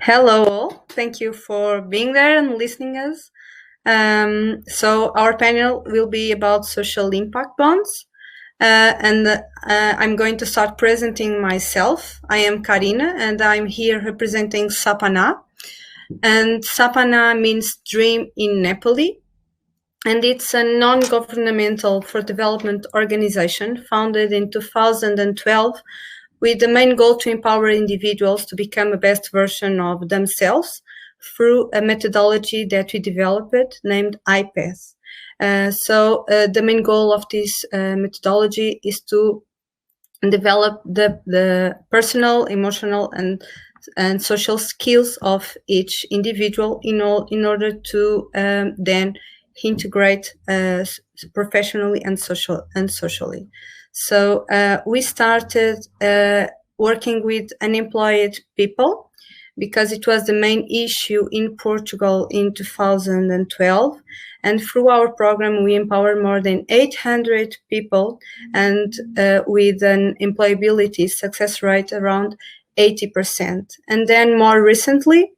Hello all, thank you for being there and listening us. So our panel will be about social impact bonds. I'm going to start presenting myself. I am Karina and I'm here representing Sapana. And Sapana means dream in Nepali. And it's a non-governmental for development organization founded in 2012 with the main goal to empower individuals to become the best version of themselves through a methodology that we developed named IPATH. The main goal of this methodology is to develop the personal, emotional, and social skills of each individual in order to then integrate professionally and socially. So we started working with unemployed people because it was the main issue in Portugal in 2012. And through our program, we empower more than 800 people and with an employability success rate around 80%. And then more recently,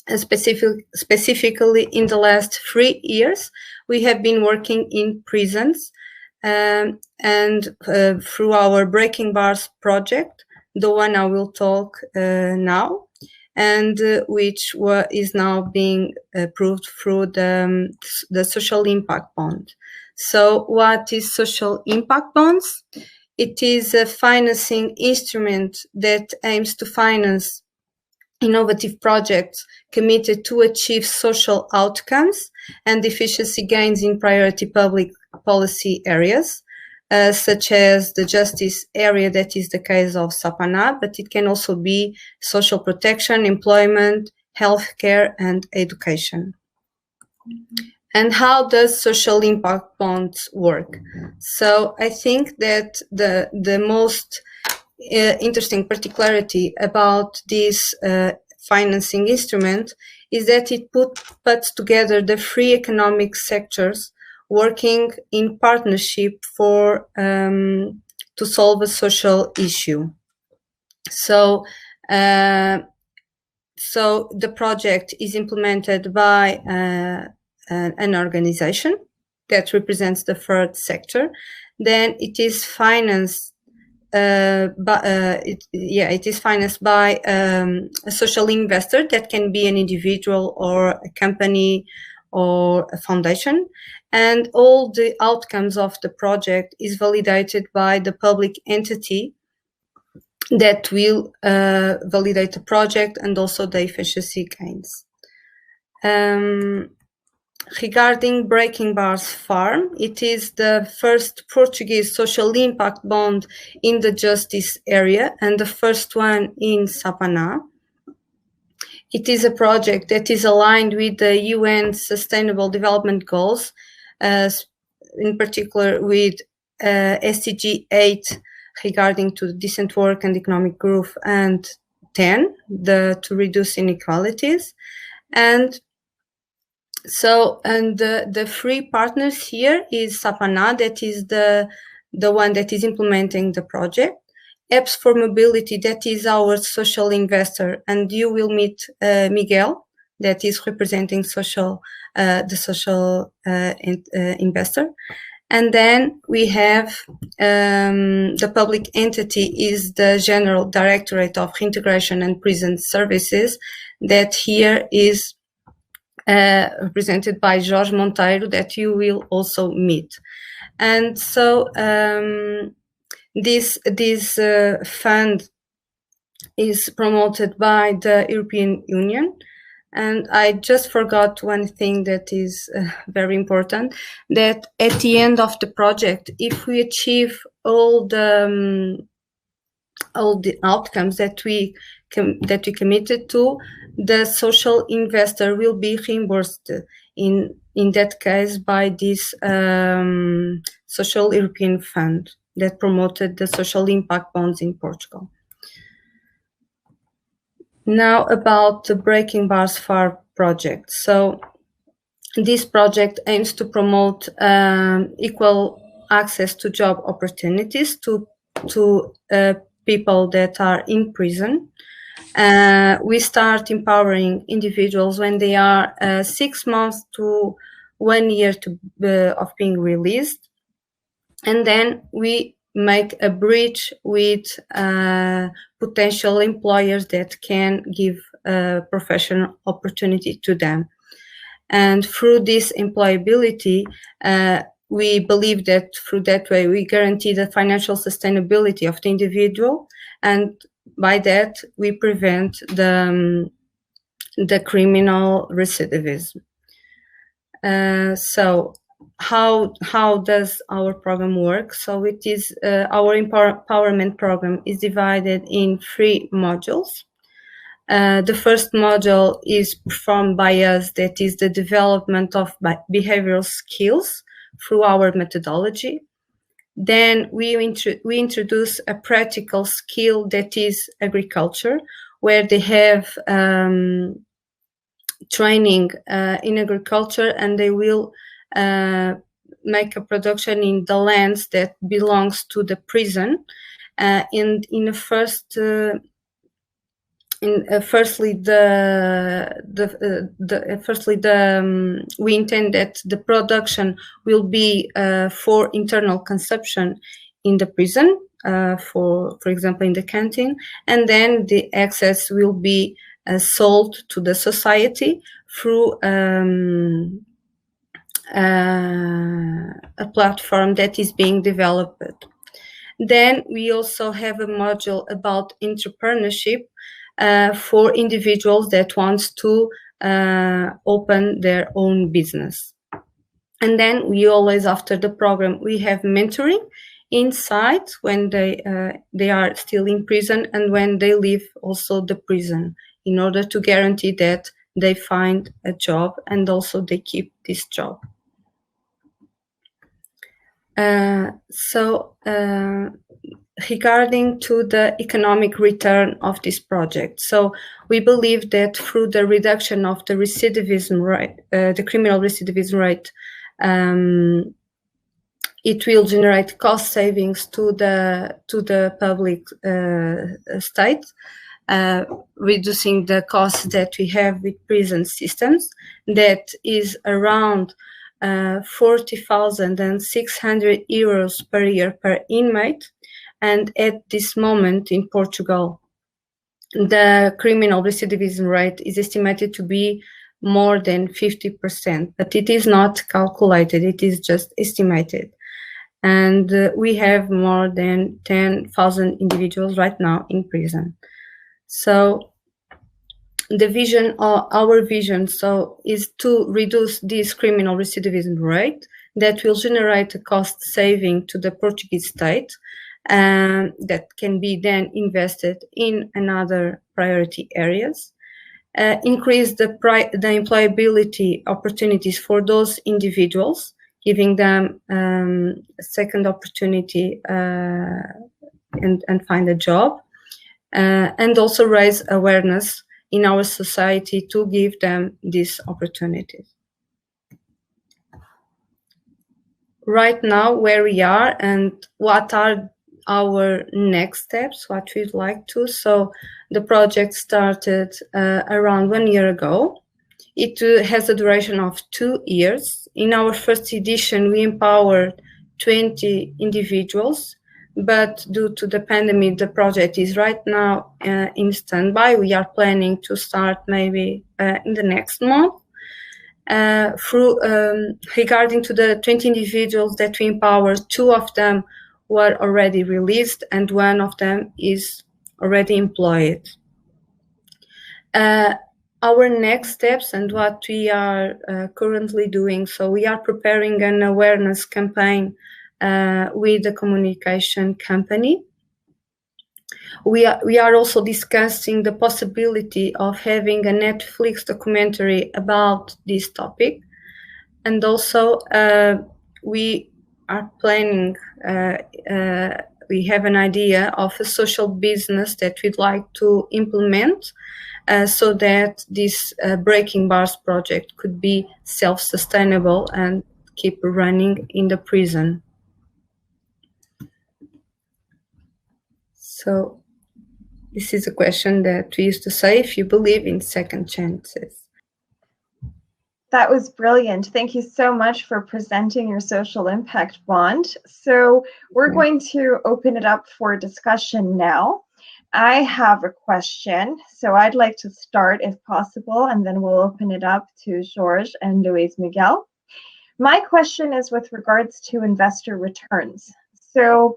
specifically in the last 3 years, we have been working in prisons and through our Breaking Bars project, the one I will talk now, and which is now being approved through the social impact bond. So what is social impact bonds? It is a financing instrument that aims to finance innovative projects committed to achieve social outcomes and efficiency gains in priority public policy areas, such as the justice area, that is the case of Sapana, but it can also be social protection, employment, healthcare, and education. And how does social impact bonds work? So I think that the most interesting particularity about this financing instrument is that it puts together the three economic sectors working in partnership to solve a social issue. So the project is implemented by an organization that represents the third sector. Then it is financed. It is financed by a social investor that can be an individual or a company or a foundation, and all the outcomes of the project is validated by the public entity that will validate the project and also the efficiency gains. Regarding Breaking Bars Farm, it is the first Portuguese social impact bond in the justice area and the first one in Sapana. It is a project that is aligned with the UN Sustainable Development Goals, in particular with SDG 8 regarding to decent work and economic growth, and 10, to reduce inequalities. And the three partners here is Sapana, that is the one that is implementing the project. Apps for Mobility, that is our social investor, and you will meet Miguel, that is representing the social investor. And then we have the public entity is the General Directorate of Reintegration and Prison Services, that here is represented by Jorge Monteiro, that you will also meet. And so this fund is promoted by the European Union. And I just forgot one thing that is very important, that at the end of the project, if we achieve all the outcomes that we committed to, the social investor will be reimbursed in that case by this social European fund that promoted the social impact bonds in Portugal. Now about the Breaking Bars Farm project. So this project aims to promote equal access to job opportunities to people that are in prison. We start empowering individuals when they are 6 months to 1 year of being released. And then we make a bridge with potential employers that can give a professional opportunity to them. And through this employability, we believe that through that way, we guarantee the financial sustainability of the individual. And by that, we prevent the criminal recidivism. So how does our program work? So it is our empowerment program is divided in 3 modules. The first module is performed by us, that is the development of behavioral skills through our methodology. Then we introduce a practical skill that is agriculture, where they have training in agriculture, and they will make a production in the lands that belongs to the prison. In the first we intend that the production will be for internal consumption in the prison, for example in the canteen, and then the excess will be sold to the society through a platform that is being developed. Then we also have a module about entrepreneurship for individuals that wants to open their own business. And then we always, after the program, we have mentoring inside when they are still in prison and when they leave also the prison, in order to guarantee that they find a job and also they keep this job. Regarding to the economic return of this project, so we believe that through the reduction of the recidivism rate, the criminal recidivism rate, it will generate cost savings to the public state, reducing the costs that we have with prison systems, that is around 40,600 euros per year per inmate. And at this moment in Portugal, the criminal recidivism rate is estimated to be more than 50%, but it is not calculated, it is just estimated. And we have more than 10,000 individuals right now in prison. So the vision, our vision, is to reduce this criminal recidivism rate that will generate a cost saving to the Portuguese state, that can be then invested in another priority areas, increase the employability opportunities for those individuals, giving them a second opportunity and find a job, and also raise awareness in our society to give them these opportunities. Right now, where we are and what are our next steps, what we'd like to. So the project started around 1 year ago. It has a duration of 2 years. In our first edition, we empowered 20 individuals, but due to the pandemic, the project is right now in standby. We are planning to start maybe in the next month. Regarding to the 20 individuals that we empowered, 2 of them were already released and 1 of them is already employed. Our next steps and what we are currently doing, so we are preparing an awareness campaign with the communication company. We are also discussing the possibility of having a Netflix documentary about this topic. And also we are planning, we have an idea of a social business that we'd like to implement so that this Breaking Bars project could be self-sustainable and keep running in the prison. So This is a question that we used to say, if you believe in second chances. That was brilliant. Thank you so much for presenting your social impact bond. So we're going to open it up for discussion now. I have a question, so I'd like to start if possible, and then we'll open it up to George and Luis Miguel. My question is with regards to investor returns. So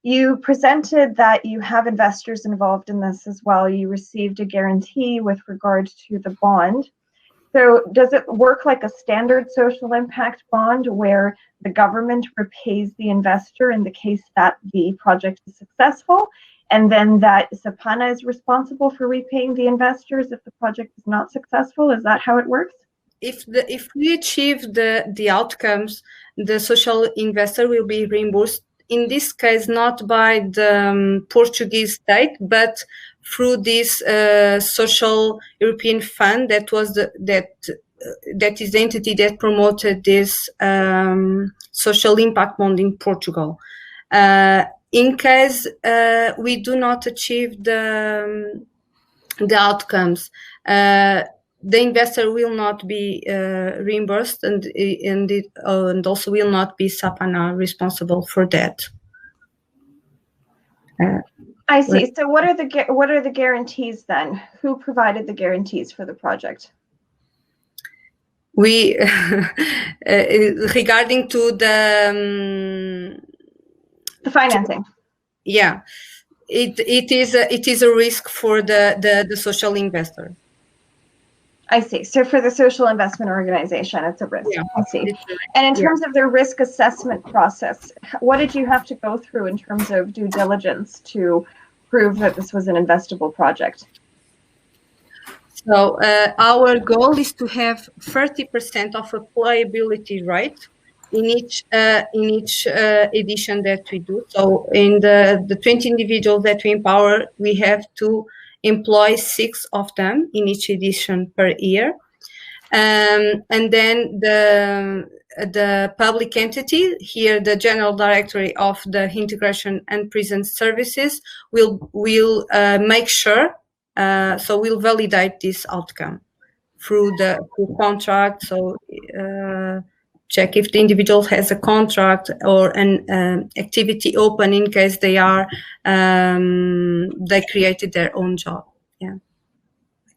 you presented that you have investors involved in this as well. You received a guarantee with regard to the bond. So does it work like a standard social impact bond where the government repays the investor in the case that the project is successful, and then that Sapana is responsible for repaying the investors if the project is not successful? Is that how it works? If we achieve the outcomes, the social investor will be reimbursed. In this case, not by the Portuguese state, but through this social European fund that was that is the entity that promoted this social impact bond in Portugal. In case we do not achieve the outcomes, the investor will not be reimbursed, and also will not be Sapana responsible for that. I see. So what are the guarantees then? Who provided the guarantees for the project? We regarding to the financing. It is a risk for the social investor. I see. So for the social investment organization, it's a risk. Yeah. I see. And in terms of their risk assessment process, what did you have to go through in terms of due diligence to prove that this was an investable project? So our goal is to have 30% of replayability rate in each edition that we do. So in the 20 individuals that we empower, we have to employ 6 of them in each edition per year. And then the public entity, here the General Directorate of the Integration and Prison Services, will make sure, so we'll validate this outcome through the contract. So check if the individual has a contract or an activity open in case they created their own job. Yeah.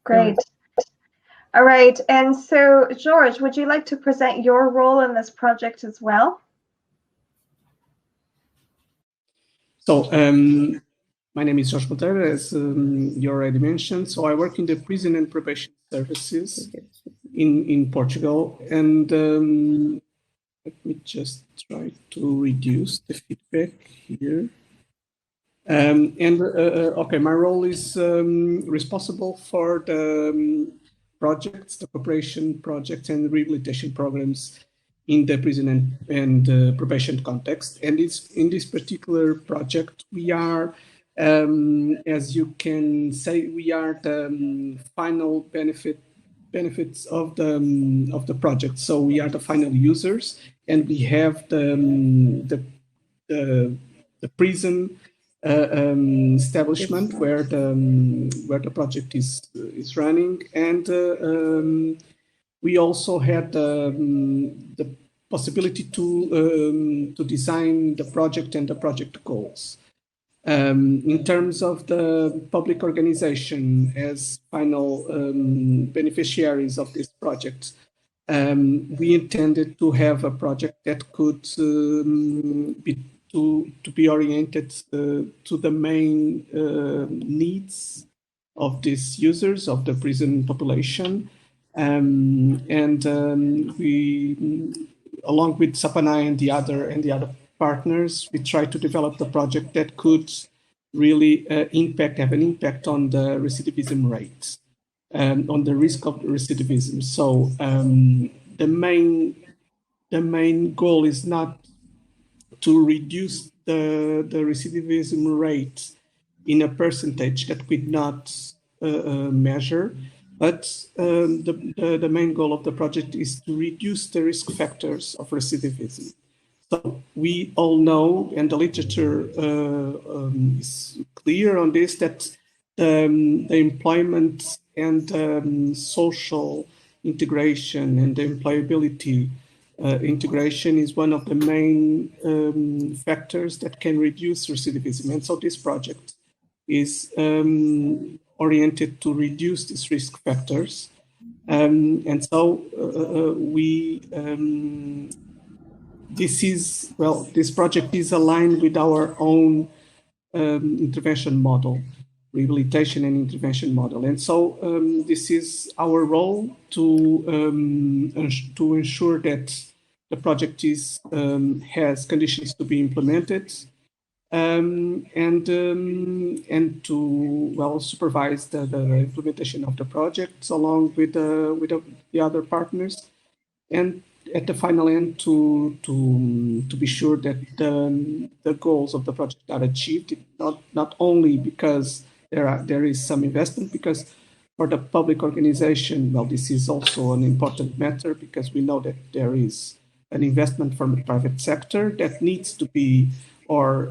Great. All right. And so, George, would you like to present your role in this project as well? So, my name is Jorge Monteiro, as you already mentioned. So I work in the prison and probation services in Portugal. And let me just try to reduce the feedback here. Okay, my role is responsible for the projects, the cooperation projects and rehabilitation programs in the prison and probation context. And in this particular project, we are, as you can say, we are the final benefits of the project. So we are the final users, and we have the prison establishment where the project is running, and we also had the possibility to design the project and the project goals. In terms of the public organization as final beneficiaries of this project, we intended to have a project that could be oriented to the main needs of these users of the prison population, we, along with Sapana and the other partners, we try to develop the project that could really have an impact on the recidivism rates, on the risk of recidivism. So the main goal is not to reduce the recidivism rate in a percentage that we not measure, but the main goal of the project is to reduce the risk factors of recidivism. So we all know, and the literature is clear on this, that the employment and social integration and the employability integration is one of the main factors that can reduce recidivism. And so this project is oriented to reduce these risk factors. And so this project is aligned with our own intervention model, rehabilitation and intervention model. And so this is our role to ensure that the project has conditions to be implemented and to supervise the implementation of the projects along with the other partners, and at the final end to be sure that the goals of the project are achieved, not only because there is some investment, because for the public organization, well, this is also an important matter because we know that there is an investment from the private sector that needs to be, or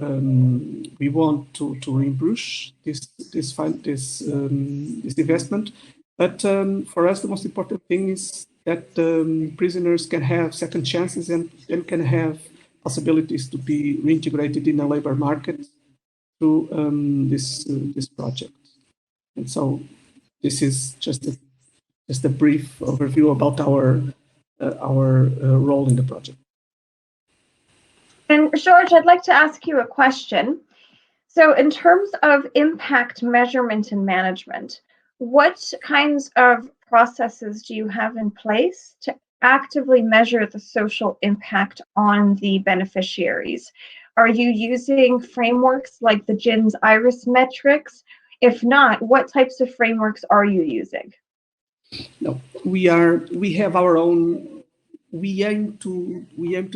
we want to reimburse this investment. But for us, the most important thing is that prisoners can have second chances and can have possibilities to be reintegrated in the labor market through this project. And so this is just a brief overview about our role in the project. And George, I'd like to ask you a question. So in terms of impact measurement and management, what kinds of processes do you have in place to actively measure the social impact on the beneficiaries? Are you using frameworks like the GINS IRIS metrics? If not, what types of frameworks are you using? No, we have our own. We aim to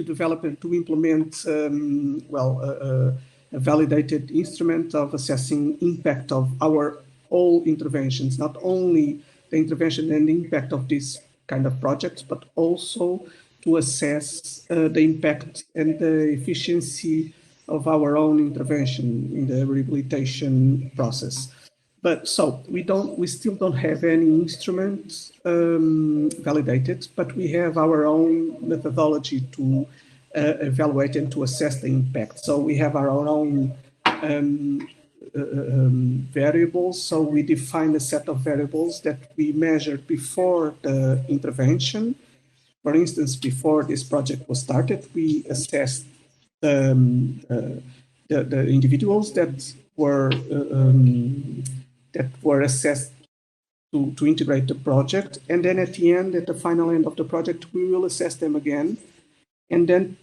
develop and to implement a validated instrument of assessing impact of our all interventions, not only the intervention and impact of this kind of projects, but also to assess the impact and the efficiency of our own intervention in the rehabilitation process. But so we still don't have any instruments validated, but we have our own methodology to evaluate and to assess the impact. So we have our own variables. So we define a set of variables that we measured before the intervention. For instance, before this project was started, we assessed the individuals that were assessed to integrate the project. And then at the end, at the final end of the project, we will assess them again and then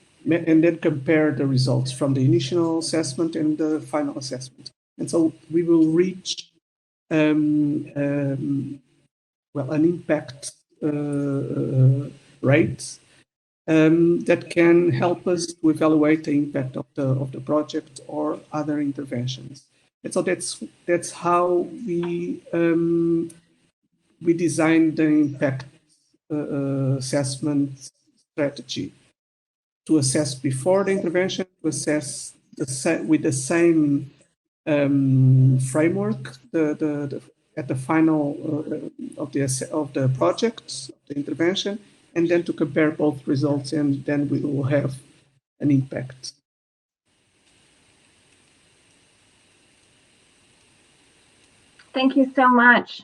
compare the results from the initial assessment and the final assessment. And so we will reach an impact rate that can help us to evaluate the impact of the project or other interventions. And so that's how we designed the impact assessment strategy, to assess before the intervention, to assess with the same framework at the final of the project, the intervention, and then to compare both results, and then we will have an impact. Thank you so much.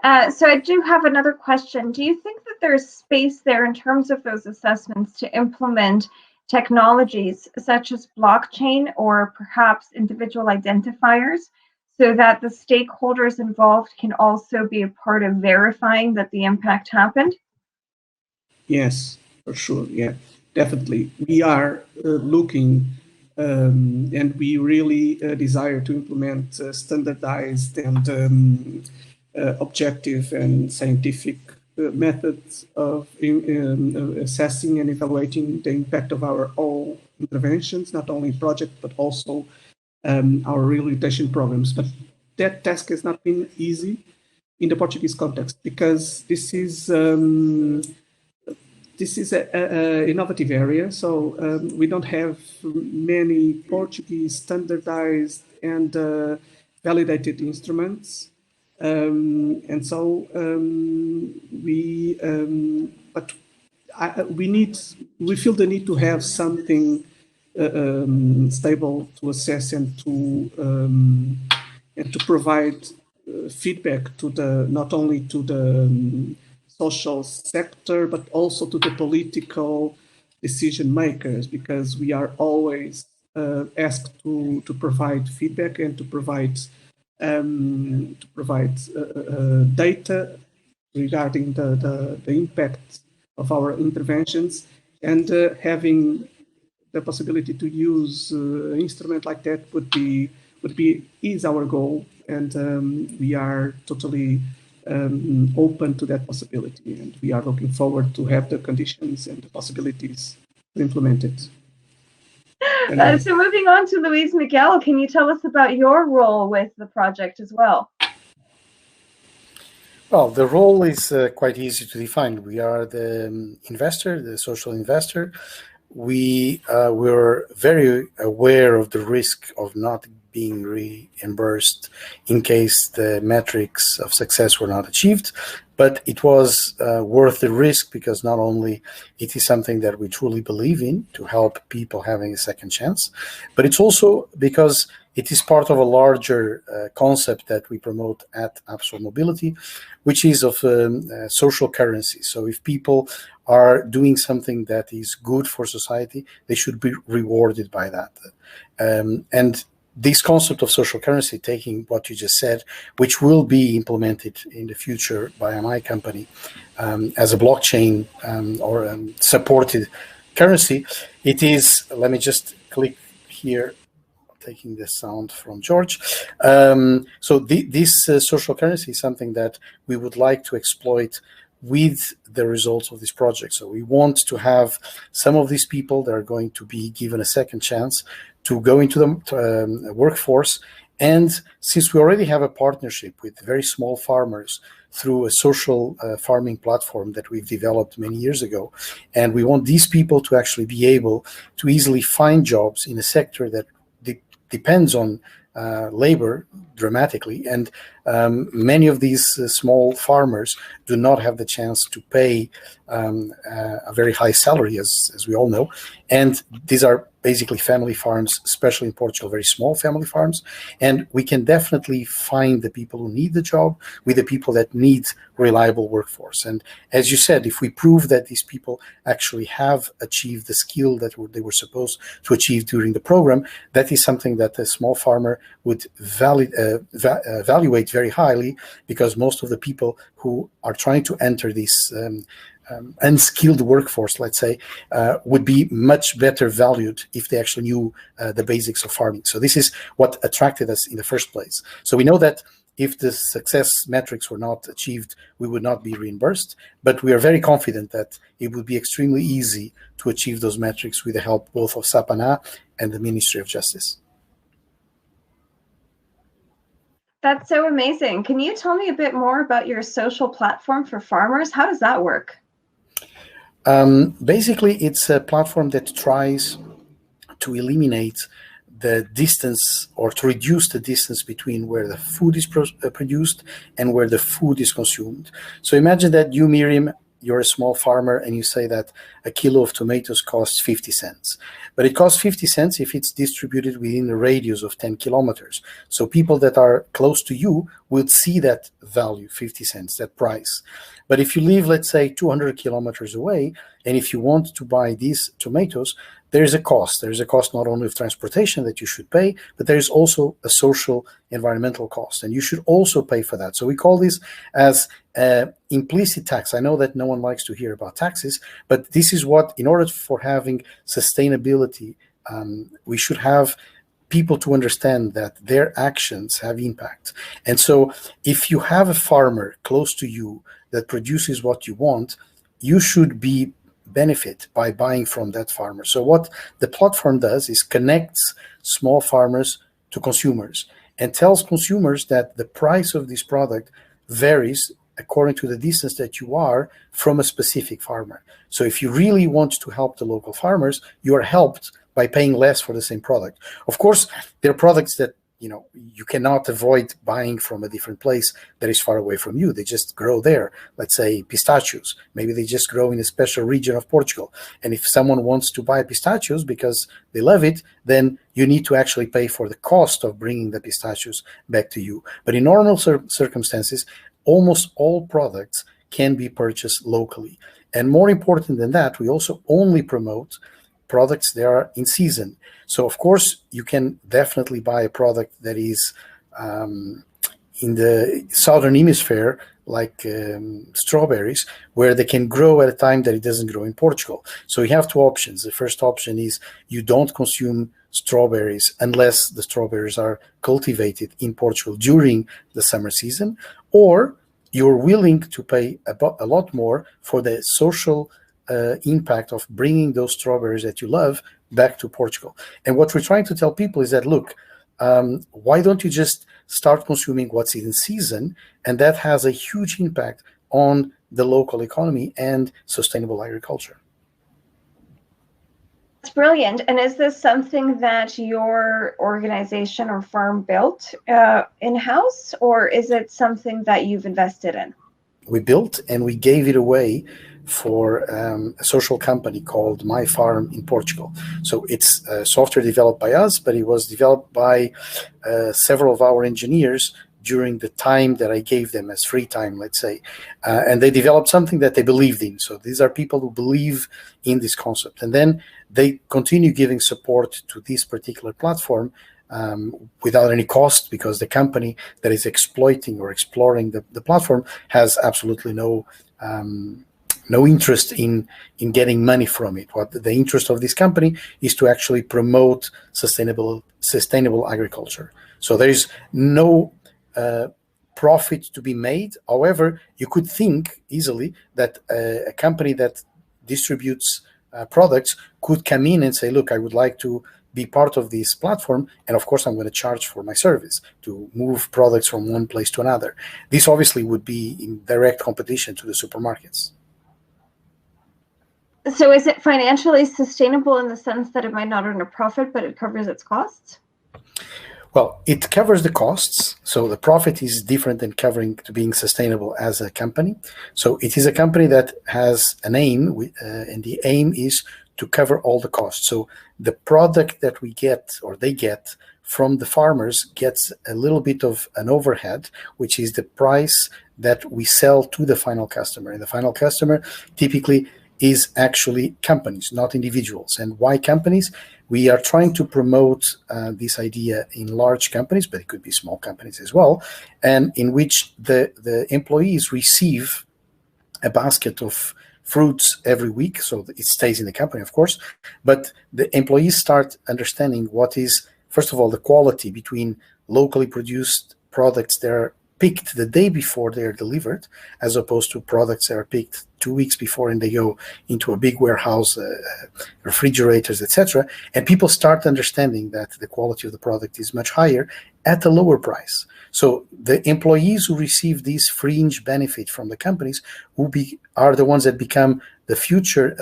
So I do have another question. Do you think that there's space there in terms of those assessments to implement technologies such as blockchain or perhaps individual identifiers so that the stakeholders involved can also be a part of verifying that the impact happened? Yes, for sure. Yeah, definitely. We are looking and we really desire to implement standardized and objective and scientific methods of assessing and evaluating the impact of our all interventions, not only project, but also our rehabilitation programs. But that task has not been easy in the Portuguese context, because this is an innovative area. So we don't have many Portuguese standardized and validated instruments. And so we feel the need to have something stable to assess and to provide feedback to not only to the social sector, but also to the political decision makers, because we are always asked to provide feedback and to provide data regarding the impact of our interventions, and having the possibility to use an instrument like that is our goal, and we are totally open to that possibility, and we are looking forward to have the conditions and the possibilities to implement it. So moving on to Luis Miguel, can you tell us about your role with the project as well? Well, the role is quite easy to define. We are the investor, the social investor. We were very aware of the risk of not being reimbursed in case the metrics of success were not achieved, but it was worth the risk, because not only it is something that we truly believe in to help people having a second chance, but it's also because it is part of a larger concept that we promote at Absolute Mobility, which is of social currency. So if people are doing something that is good for society, they should be rewarded by that. And this concept of social currency, taking what you just said, which will be implemented in the future by my company as a blockchain or supported currency, it is, let me just click here, taking the sound from George. So this social currency is something that we would like to exploit with the results of this project. So we want to have some of these people that are going to be given a second chance to go into the workforce. And since we already have a partnership with very small farmers through a social farming platform that we've developed many years ago, and we want these people to actually be able to easily find jobs in a sector that depends on labor dramatically, and many of these small farmers do not have the chance to pay a very high salary, as we all know, and these are basically family farms, especially in Portugal, very small family farms, and we can definitely find the people who need the job with the people that need reliable workforce. And as you said, if we prove that these people actually have achieved the skill that they were supposed to achieve during the program, that is something that a small farmer would evaluate very highly, because most of the people who are trying to enter this unskilled workforce, let's say, would be much better valued if they actually knew the basics of farming. So this is what attracted us in the first place. So we know that if the success metrics were not achieved, we would not be reimbursed, but we are very confident that it would be extremely easy to achieve those metrics with the help both of Sapana and the Ministry of Justice. That's so amazing. Can you tell me a bit more about your social platform for farmers? How does that work? Basically, it's a platform that tries to eliminate the distance, or to reduce the distance between where the food is produced and where the food is consumed. So imagine that you, Miriam, you're a small farmer and you say that a kilo of tomatoes costs 50 cents. But it costs 50 cents if it's distributed within a radius of 10 kilometers. So people that are close to you will see that value, 50 cents, that price. But if you live, let's say, 200 kilometers away, and if you want to buy these tomatoes, there's a cost. There's a cost not only of transportation that you should pay, but there's also a social, environmental cost, and you should also pay for that. So we call this as implicit tax. I know that no one likes to hear about taxes, but this is what, in order for having sustainability, we should have people to understand that their actions have impact. And so if you have a farmer close to you that produces what you want, you should be benefit by buying from that farmer. So what the platform does is connects small farmers to consumers and tells consumers that the price of this product varies according to the distance that you are from a specific farmer. So if you really want to help the local farmers, you are helped by paying less for the same product. Of course, there are products that you cannot avoid buying from a different place that is far away from you. They just grow there. Let's say pistachios. Maybe they just grow in a special region of Portugal. And if someone wants to buy pistachios because they love it, then you need to actually pay for the cost of bringing the pistachios back to you. But in normal circumstances, almost all products can be purchased locally. And more important than that, we also only promote products that are in season. So of course, you can definitely buy a product that is in the southern hemisphere, like strawberries, where they can grow at a time that it doesn't grow in Portugal. So you have two options. The first option is you don't consume strawberries unless the strawberries are cultivated in Portugal during the summer season, or you're willing to pay a lot more for the social impact of bringing those strawberries that you love back to Portugal. And what we're trying to tell people is that, look, why don't you just start consuming what's in season? And that has a huge impact on the local economy and sustainable agriculture. That's brilliant. And is this something that your organization or farm built in-house, or is it something that you've invested in? We built and we gave it away for a social company called My Farm in Portugal. So it's software developed by us, but it was developed by several of our engineers during the time that I gave them as free time, let's say. And they developed something that they believed in. So these are people who believe in this concept. And then they continue giving support to this particular platform without any cost, because the company that is exploiting or exploring the platform has absolutely no interest in getting money from it. What the interest of this company is to actually promote sustainable agriculture. So there is no profit to be made. However, you could think easily that a company that distributes products could come in and say, look, I would like to be part of this platform, and of course I'm going to charge for my service to move products from one place to another. This obviously would be in direct competition to the supermarkets. So is it financially sustainable in the sense that it might not earn a profit, but it covers its costs? Well, it covers the costs. So the profit is different than covering to being sustainable as a company. So it is a company that has an aim, and the aim is to cover all the costs. So the product that we get, or they get from the farmers, gets a little bit of an overhead, which is the price that we sell to the final customer. And the final customer typically is actually companies, not individuals. And why companies? We are trying to promote this idea in large companies, but it could be small companies as well, and in which the employees receive a basket of fruits every week. So it stays in the company, of course, but the employees start understanding what is, first of all, the quality between locally produced products that are picked the day before they are delivered, as opposed to products that are picked 2 weeks before and they go into a big warehouse, refrigerators, etc. And people start understanding that the quality of the product is much higher at a lower price. So the employees who receive these fringe benefit from the companies are the ones that become the future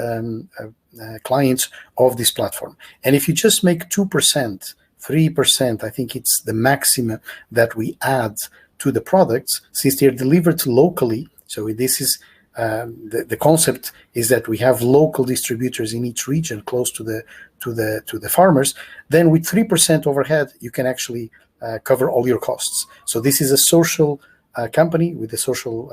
clients of this platform. And if you just make 2%, 3%, I think it's the maximum that we add to the products, since they're delivered locally. So this is the concept is that we have local distributors in each region close to the farmers. Then with 3% overhead, you can actually cover all your costs. So this is a social company with a social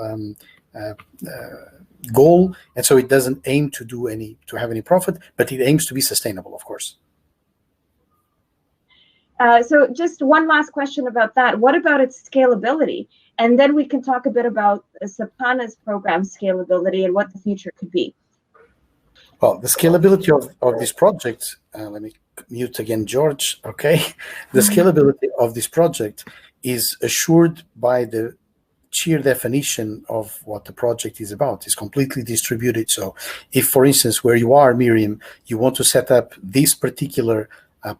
goal, and so it doesn't aim to have any profit, but it aims to be sustainable, of course. So just one last question about that. What about its scalability? And then we can talk a bit about Sapana's program scalability and what the future could be. Well, the scalability of this project, let me mute again, George, okay? The scalability of this project is assured by the sheer definition of what the project is about. It's completely distributed. So if, for instance, where you are, Miriam, you want to set up this particular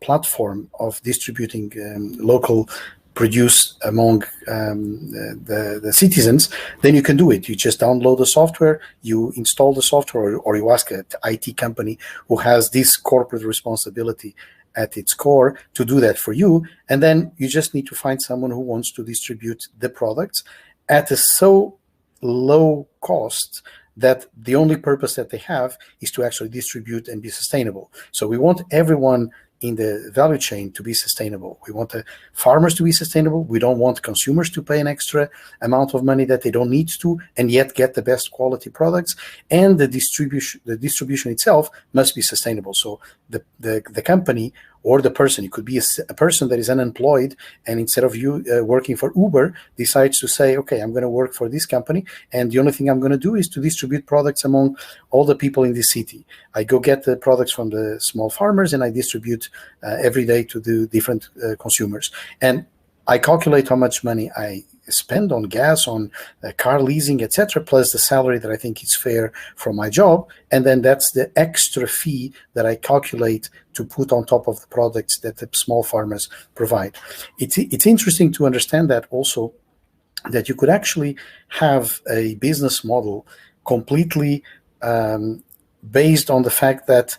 platform of distributing local produce among the citizens, then you can do it. You just download the software, you install the software, or you ask an IT company who has this corporate responsibility at its core to do that for you. And then you just need to find someone who wants to distribute the products at a so low cost that the only purpose that they have is to actually distribute and be sustainable. So we want everyone in the value chain to be sustainable. We want the farmers to be sustainable. We don't want consumers to pay an extra amount of money that they don't need to, and yet get the best quality products. And the distribution itself must be sustainable. So the company or the person, it could be a person that is unemployed, and instead of you working for Uber, decides to say, okay, I'm going to work for this company, and the only thing I'm going to do is to distribute products among all the people in this city. I go get the products from the small farmers, and I distribute every day to the different consumers. And I calculate how much money I spend on gas, on car leasing, etc., plus the salary that I think is fair for my job, and then that's the extra fee that I calculate to put on top of the products that the small farmers provide. It's interesting to understand that also, that you could actually have a business model completely based on the fact that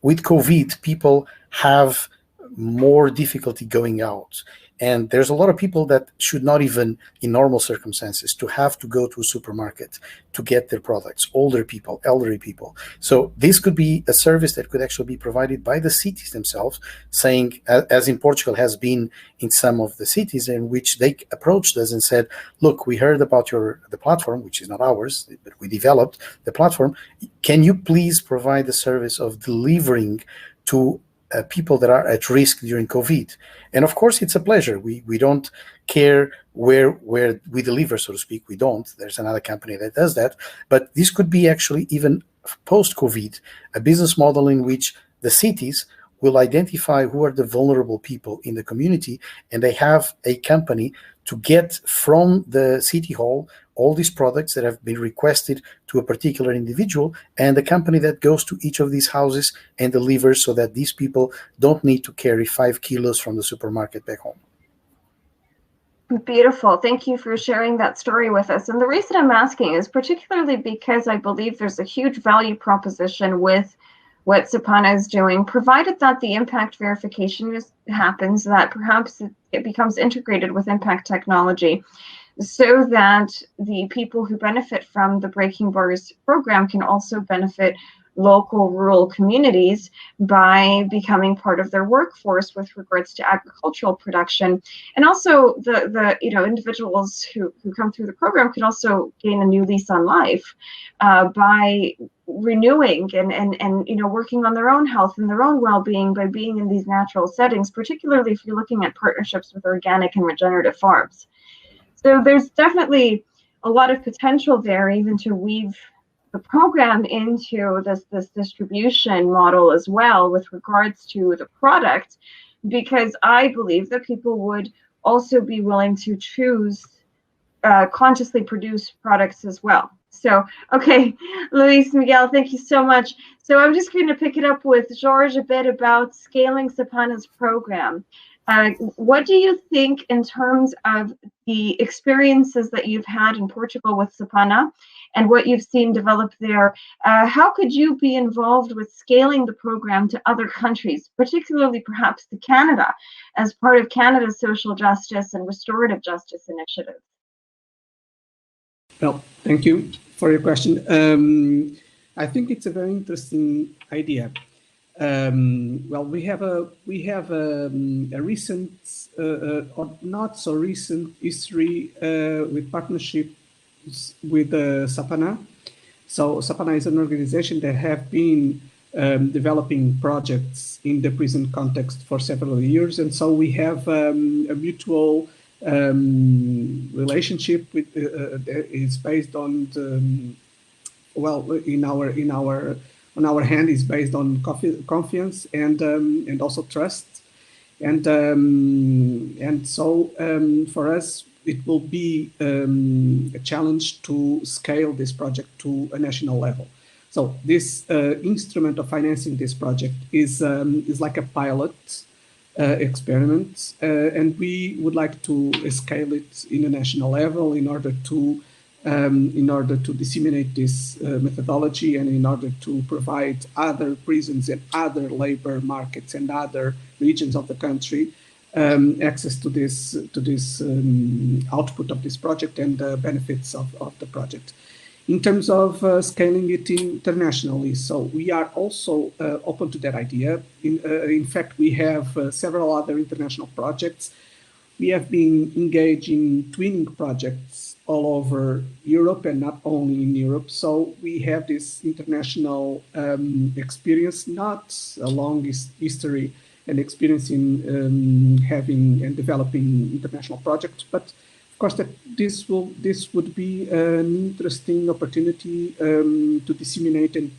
with COVID, people have more difficulty going out. And there's a lot of people that should not even, in normal circumstances, to have to go to a supermarket to get their products, older people, elderly people. So this could be a service that could actually be provided by the cities themselves, saying, as in Portugal has been in some of the cities, in which they approached us and said, look, we heard about the platform, which is not ours, but we developed the platform. Can you please provide the service of delivering to people that are at risk during COVID? And of course, it's a pleasure. We don't care where we deliver, so to speak. We don't. There's another company that does that. But this could be actually, even post-COVID, a business model in which the cities will identify who are the vulnerable people in the community, and they have a company to get from the city hall all these products that have been requested to a particular individual, and the company that goes to each of these houses and delivers, so that these people don't need to carry 5 kilos from the supermarket back home. Beautiful. Thank you for sharing that story with us. And the reason I'm asking is particularly because I believe there's a huge value proposition with what Sapana is doing, provided that the impact verification happens, that perhaps it becomes integrated with impact technology, so that the people who benefit from the Breaking Bars program can also benefit local rural communities by becoming part of their workforce with regards to agricultural production. And also the individuals who come through the program can also gain a new lease on life by renewing and working on their own health and their own well-being by being in these natural settings, particularly if you're looking at partnerships with organic and regenerative farms. So there's definitely a lot of potential there, even to weave the program into this distribution model as well with regards to the product, because I believe that people would also be willing to choose consciously produce products as well. So, okay, Luis, Miguel, thank you so much. So I'm just going to pick it up with George a bit about scaling Sapana's program. What do you think in terms of the experiences that you've had in Portugal with Sapana and what you've seen develop there? How could you be involved with scaling the program to other countries, particularly perhaps to Canada, as part of Canada's social justice and restorative justice initiative? Well, thank you for your question. I think it's a very interesting idea. Well, we have a recent or not so recent history with partnerships with Sapana. So Sapana is an organization that have been developing projects in the prison context for several years, and so we have a mutual relationship with is based on the, on our hand is based on confiance and also trust, and so for us it will be a challenge to scale this project to a national level. So this instrument of financing this project is like a pilot experiment, and we would like to scale it in a national level in order to in order to disseminate this methodology and in order to provide other prisons and other labor markets and other regions of the country access to this output of this project and the benefits of the project. In terms of scaling it internationally, so we are also open to that idea. In fact, we have several other international projects. We have been engaged in twinning projects all over Europe and not only in Europe. So we have this international experience, not a long history and experience in having and developing international projects, but of course that this would be an interesting opportunity to disseminate and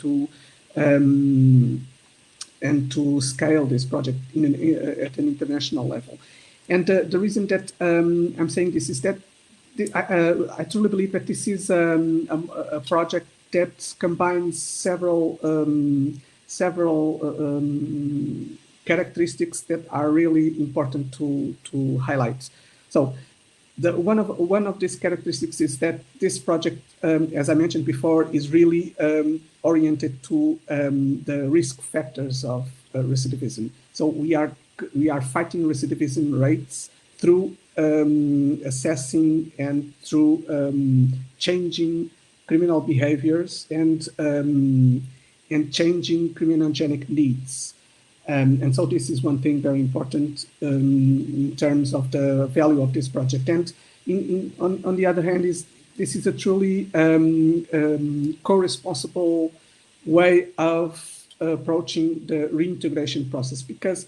to scale this project at an international level. And the reason that I'm saying this is that I truly believe that this is a project that combines several characteristics that are really important to highlight. So one of these characteristics is that this project, as I mentioned before, is really oriented to the risk factors of recidivism. So we are fighting recidivism rates through assessing and through changing criminal behaviors and changing criminogenic needs. And so this is one thing very important in terms of the value of this project. And on the other hand, this is a truly co-responsible way of approaching the reintegration process, because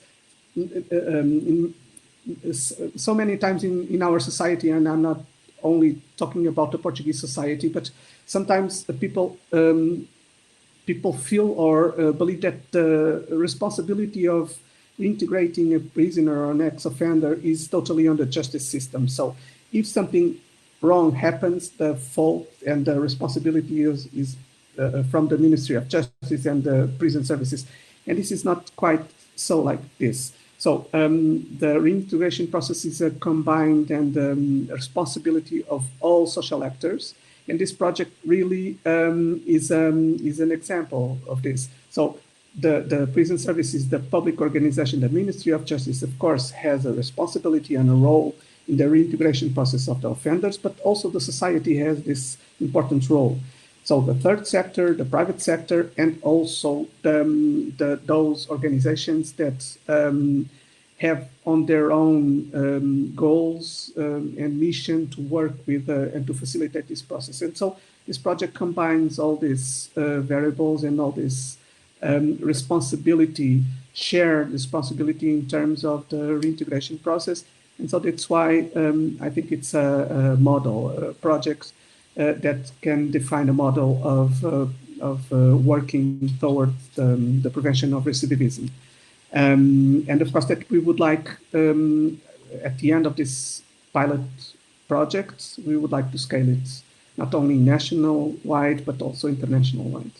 so many times in our society, and I'm not only talking about the Portuguese society, but sometimes people feel or believe that the responsibility of integrating a prisoner or an ex-offender is totally on the justice system. So if something wrong happens, the fault and the responsibility is from the Ministry of Justice and the prison services. And this is not quite so like this. So the reintegration process is a combined and responsibility of all social actors. And this project really is an example of this. So the prison services, the public organization, the Ministry of Justice, of course, has a responsibility and a role in the reintegration process of the offenders, but also the society has this important role. So the third sector, the private sector, and also those organizations that have on their own goals and mission to work with and to facilitate this process. And so this project combines all these variables and all this shared responsibility in terms of the reintegration process. And so that's why I think it's a model project that can define a model of working towards the prevention of recidivism. And of course, that we would like, at the end of this pilot project, we would like to scale it not only national-wide, but also international-wide.